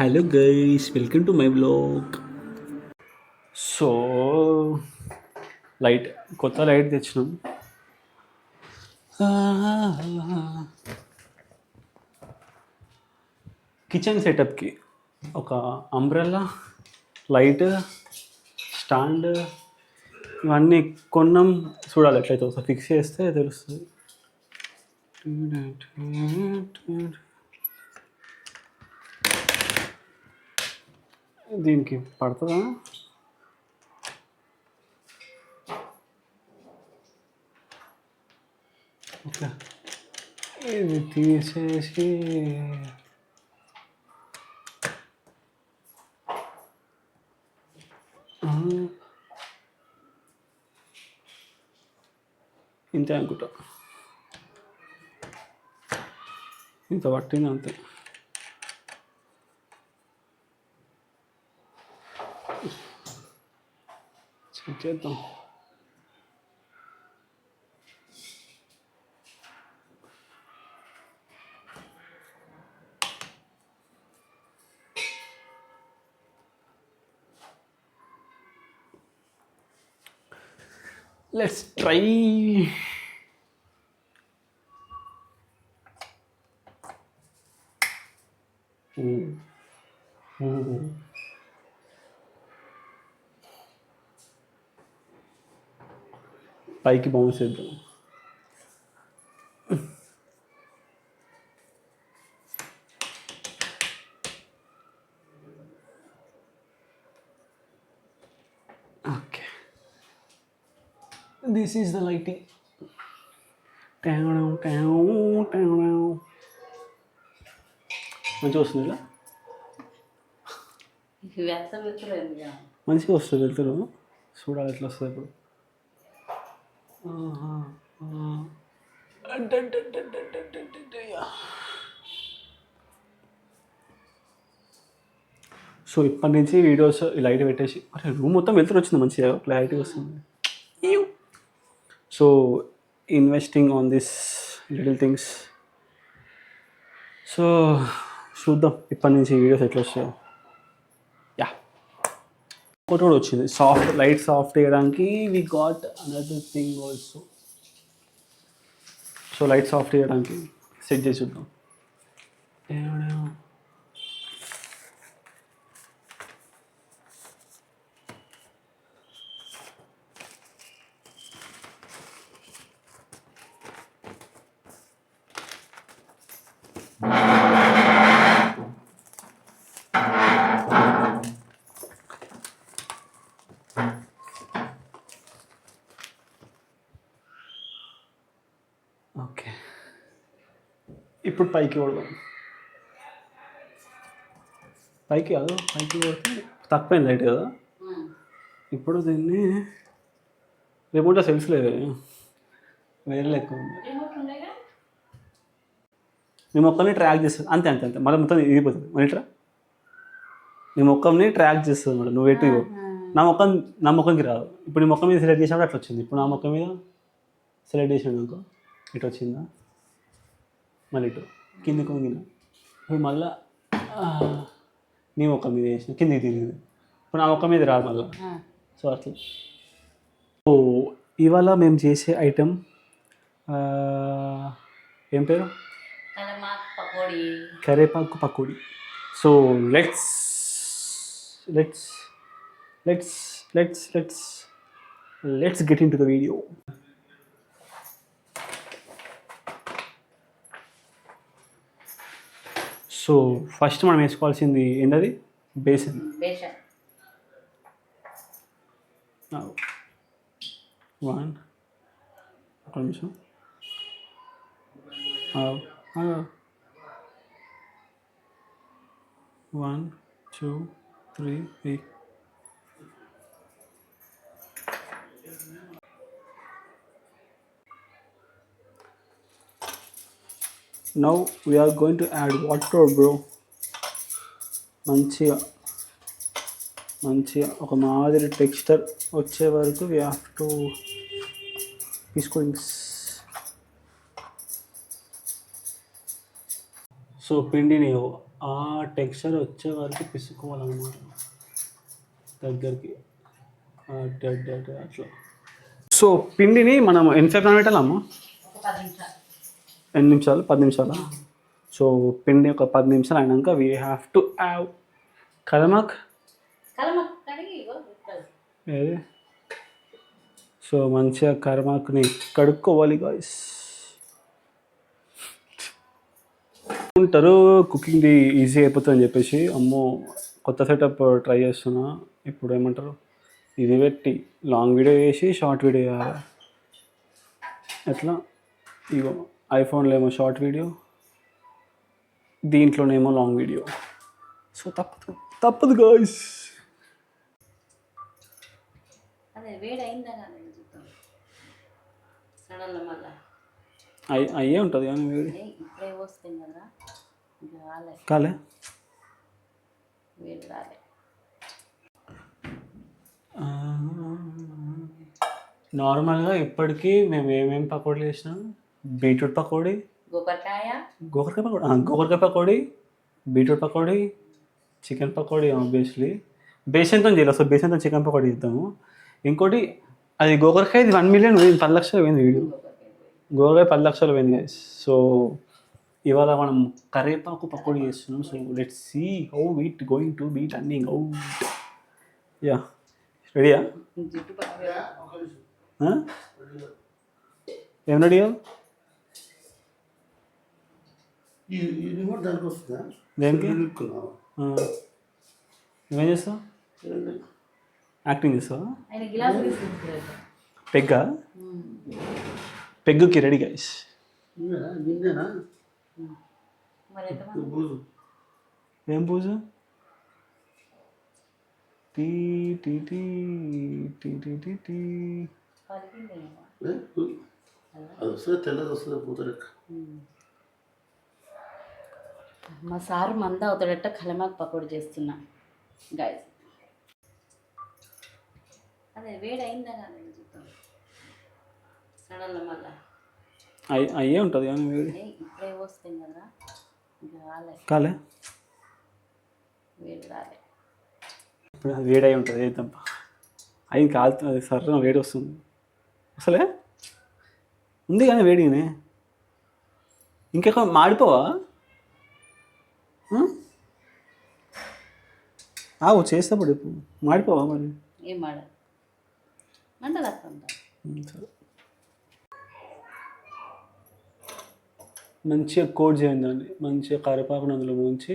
Hello guys, welcome to my vlog. So light కొత్త light తెచ్చినాం. Kitchen సెటప్కి ఒక umbrella, light, stand ఇవన్నీ కొన్నాం. చూడాలి ఎట్లయితే ఒకసారి ఫిక్స్ చేస్తే తెలుస్తుంది. దీనికి పడుతుందా? ఓకే, ఇది తీసేసి ఇంతే అనుకుంటా, ఇంత పట్టింది అంతే. చెక్ చేద్దాం. Let's try. పైకి బౌన్స్ చేద్దాం. Okay, this is the lighting. మంచిగా వస్తుంది ఇలా, మంచిగా వస్తుంది వెళ్తారు. చూడాలి ఎట్లా వస్తుంది ఇప్పుడు. సో ఇప్పటి నుంచి వీడియోస్ లైట్ పెట్టేసి, అరే రూమ్ మొత్తం వెళ్తూ వచ్చింది, మంచిగా క్లారిటీ వస్తుంది. So investing on this little things. So చూద్దాం ఇప్పటి నుంచి వీడియోస్ ఎట్లా వస్తాయో. యా, ఒకటి కూడా వచ్చింది సాఫ్ట్ లైట్ సాఫ్ట్ చేయడానికి. We got another thing also. So light soft చేయడానికి సెట్ చేసి చూద్దాం. ఓకే, ఇప్పుడు పైకి కొడదాం. పైకి కాదు, పైకి కొడితే తక్కువైంది లైట్ కదా. ఇప్పుడు దీన్ని రిమోట్లో సెల్ఫ్ లేదు, వేరే లెక్క ఉంది. నీ మొక్కల్ని ట్రాక్ చేస్తుంది అంతే అంతే అంతే. మళ్ళీ మొత్తం ఇరిగిపోతుంది. మళ్ళీ నీ మొక్కని ట్రాక్ చేస్తుంది మేడం. నువ్వు ఎటు నా మొక్కకి రాదు. ఇప్పుడు నీ మొక్క మీద సెలెక్ట్ చేసినప్పుడు అట్లా వచ్చింది. ఇప్పుడు నా మొక్క మీద సెలెక్ట్ చేసాడు అనుకో, ఇటు వచ్చిందా, మళ్ళీ ఇటు కిందికి వంగిన. ఇప్పుడు మళ్ళీ నీ మొక్క మీద వేసిన కిందికి తిరిగింది. ఇప్పుడు నా మొక్క మీద రాదు మళ్ళీ. సో అట్లా. సో ఇవాళ మేము చేసే ఐటెం ఏం పేరు? కరేపాకు pakodi. So let's get into the video. So first మనం వేసుకోవాల్సింది ఏంటది? బేసన్. వన్ ఒక నిమిషం. 1 2 3 8. Now we are going to add water, bro. మంచిగా ఒక మాదిరి టెక్స్చర్ వచ్చే వరకు we have to తీసుకొని. సో పిండిని ఆ టెక్స్చర్ వచ్చే వరకు పిసుకోవాలన్నమాట దగ్గరికి అట్లా. సో పిండిని మనం ఎంతసేపు నానబెట్టాలమ్మా? 8 నిమిషాలు 10 నిమిషాలు. సో పిండి ఒక 10 నిమిషాలు అయినాక వీ హ్యావ్ టు హ్యావ్ కలమాక్. ఏది? సో మంచిగా కర్మాక్ని కడుక్కోవాలి గాయస్. ఉంటారు కుకింగ్ది ఈజీ అయిపోతుంది అని చెప్పేసి అమ్మో కొత్త సెటప్ ట్రై చేస్తున్నా. ఇప్పుడు ఏమంటారు ఇది పెట్టి లాంగ్ వీడియో చేసి షార్ట్ వీడియో చేయాలి. ఎట్లా ఇగో ఐఫోన్లో ఏమో షార్ట్ వీడియో, దీంట్లోనేమో లాంగ్ వీడియో. సో తప్పదు గాయస్. అయ్యే ఉంటుంది కానీ వేడి కాలే. నార్మల్గా ఇప్పటికీ మేము ఏమేమి పకోడీలు చేసినాం? బీట్రూట్ పకోడీ, గోకరకాయ pakodi, beetroot pakodi, chicken pakodi. Obviously బేసన్తో చేయాలి. సో బేసన్తో చికెన్ పకోడీ చేద్దాము. ఇంకోటి అది గోకరకాయ 1 మిలియన్ 10 లక్షలు పోయింది వీడియో. గోకరకాయ 10 లక్షలు పోయింది గైస్. సో ఇవాళ మనం కరివేపాకు పకోడీ చేస్తున్నాం. So let's see how it going to be turning out. Yeah రెడీయా? ఏం రెడీయా? దేనికి? నువ్వేం చేస్తావు? యాక్టింగ్ చేస్తావా? పెగ్గుకి రెడీ గైస్. ఏం పూజ? టీ టీ టీ టీ టీ టీ టీ. మా సారు మంద అవుతాడట కలమాకు పకోడీ చేస్తున్నా గాయస్. అదే వేడి అయిందా కానీ చూద్దాం. సడన్లో మళ్ళా అయ్యే ఉంటుంది కానీ వేడి ఇప్పుడే వస్తాయి కదా కాలే. వేడి రాలే. ఇప్పుడు అది వేడి అయి ఉంటుంది ఏదంప అయి కాలుతుంది. సర్ర వేడి వస్తుంది అసలే ఉంది కానీ వేడిగానే. ఇంకెక్కడ మాడిపోవా? చేసేటప్పుడు ఇప్పుడు మాడిపోవా మరి? ఏం మాడ మంటలు. సరే మంచిగా కోట్ చేయండి దాన్ని. మంచిగా కరివేపాకుని అందులో ముంచి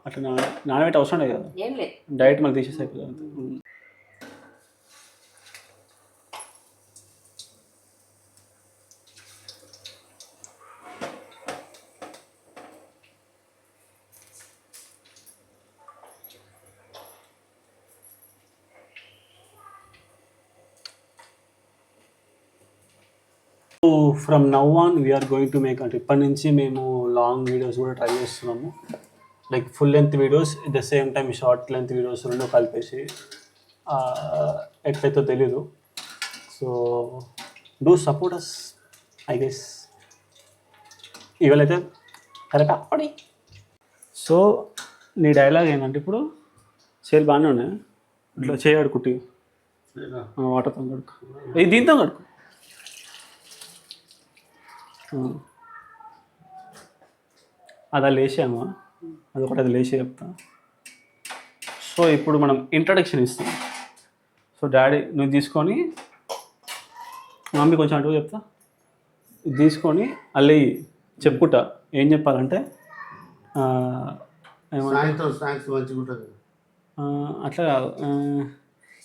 అట్లా నానబెట్టి అవసరం లేదు కదా. ఏం లేదు డైరెక్ట్ మళ్ళీ తీసేసి అయిపోతుంది. From now on we're going to make. అంటే ఇప్పటి నుంచి మేము లాంగ్ వీడియోస్ కూడా ట్రై చేస్తున్నాము. Like full length videos at the same time short length videos రెండు కలిపేసి ఎట్లయితే తెలీదు. So do support us I guess. ఇవాళైతే కరెక్ట్. సో నీ డైలాగ్ ఏంటంటే ఇప్పుడు చేలు బాగానే ఉన్నాయి ఇట్లా చేయడు కుట్టి వాటర్తో కడుకు. ఇది దీంతో కడుకు. అది లేచామా? అదొకటి అది లేచి చెప్తా. సో ఇప్పుడు మనం ఇంట్రడక్షన్ ఇస్తాం. సో డాడీ నువ్వు తీసుకొని మమ్మీ కొంచెం అటు చెప్తా. ఇది తీసుకొని అల్లి చెప్పుకుంటా ఏం చెప్పాలంటే అట్లా కాదు.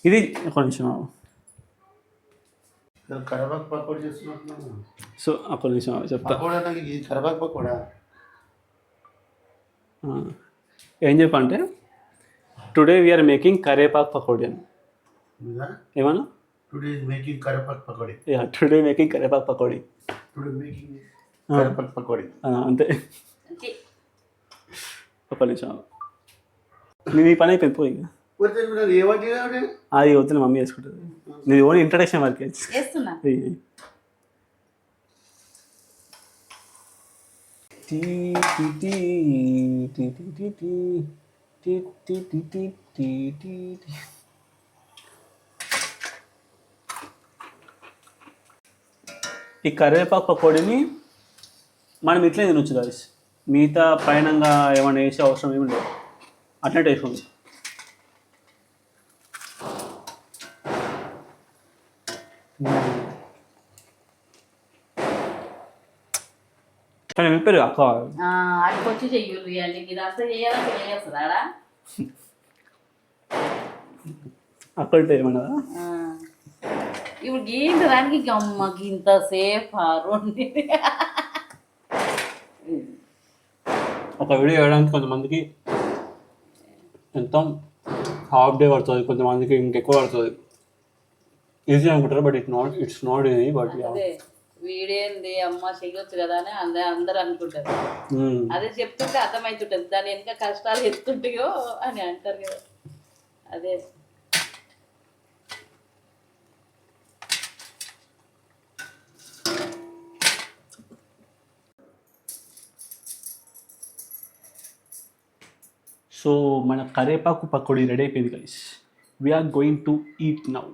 ఇది కొంచెం సో ఒక్క నిమిషం చెప్తా. ఏం చెప్పంటే టుడే వీఆర్ మేకింగ్ కరేపాక్ పకోడీ అని. ఏమన్నా టుడే మేకింగ్ కరేపాక్ పకోడీ అంతే. ఒక్క నిమిషం నేను ఈ పని అయిపోయింది పోయి. అది వద్దు మమ్మీ చేసుకుంటుంది. నేను ఓన్లీ ఇంట్రడక్షన్ వరకే. టీ టీ టీ టీ టీ టీ టీ టీ టీ టీ టీ టీ టీ. ఈ కరివేపాకు పకోడీని మనం ఇట్లే తినొచ్చు గాయస్. మిగతా పైనంగా ఏమైనా వేసే అవసరం ఏమి లేదు, అట్లే టేస్ట్ ఉంది. కానీ చెప్పారు అక్క అటుకొచ్చి చెయ్యరు ఇవన్నీ ఇదంతా చేయాలంటే చేస్తారా అక్కడ ఏమన్నా ఇప్పుడు గీంత దానికి గమ్మకి ఇంత సేఫ్ రెండు ఒక వీడియో వేయడానికి కొంతమందికి ఎంత హాఫ్ డే పడుతుంది, కొంతమందికి ఇంకెక్కువ పడుతుంది. ఈజీ అనుకుంటారు, but it's not easy. But అదే వీడేంది అమ్మ చెయ్యొచ్చు కదా అని అందరు అనుకుంటారు. అదే చెప్తుంటే అర్థమవుతుంటది దాని వెనక కష్టాలు ఎత్తుంటాయో అని అంటారు కదా. అదే సో మన కరేపాకు పకోడీ రెడీ అయిపోయింది guys. We're going to eat now.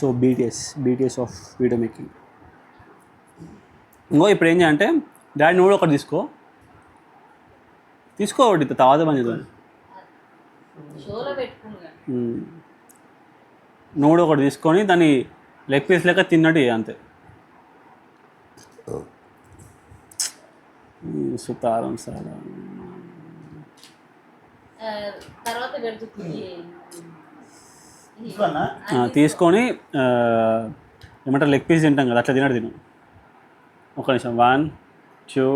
So BTS of video making. ఇంకో ఇప్పుడు ఏం చేయాలంటే డాడీ నువ్వు ఒకటి తీసుకో ఒకటి తర్వాత పని చేద్దాం. నువ్వు ఒకటి తీసుకొని దాన్ని లెగ్ పీస్ లెక్క తిన్నట్టు అంతే. సుతారం సారా తీసుకొని ఏమంటారు లెగ్ పీస్ తింటాం కదా, అట్లా తినడు తిను. ఒక నిమిషం 1 2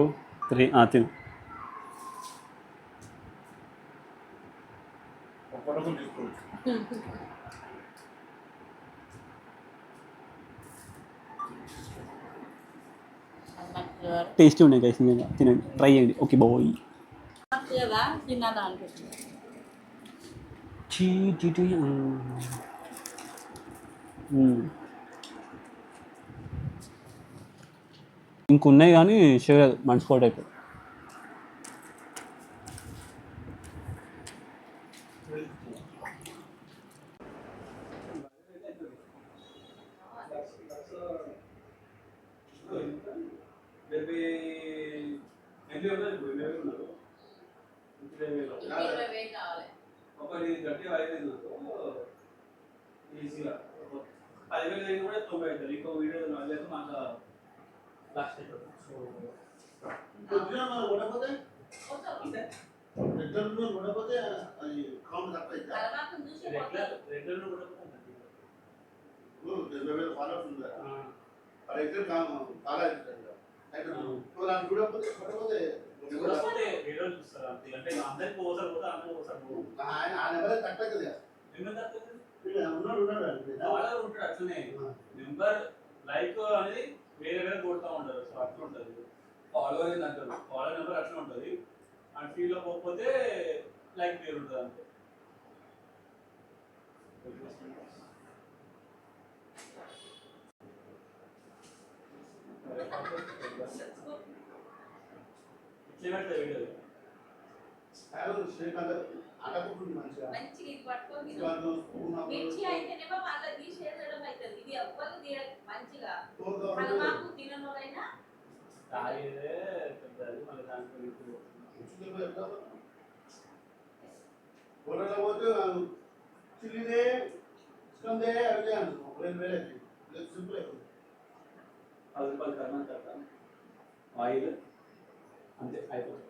3 తిను. టేస్టీ ఉన్నాయి గైస్, నిజంగా తినండి, ట్రై చేయండి. Okay bye. ఇంకున్నాయి కానీ షుగర్ మర్చిపోట్ అయిపోయి. ఒకటి గట్టిగా అయిపోయింది ఈజీగా 10,000 కూడా 90 అవుతుంది. ఇంకో వీడియో లేదు మాకు లాస్ట్ అయిపోతుంది. సో అందరికి ఒకసారి పోతే అందరికి ఒకసారి ఉంటాడు అట్లనే. నెంబర్ లైక్ అనేది వేరే వేరే కొడుతూ ఉంటారు. సో అట్లా ఉంటుంది. ఫాలోవర్ ఏంది అంటారు, ఫాలోవర్ నెంబర్ అట్లా ఉంటుంది. అండ్ ఫీల్డ్లో పోకపోతే లైక్ పేరు ఉంటుంది అంతే. ఇట్లా పెడతా వీడియో ఆయిల్ అంతే అయిపోతుంది.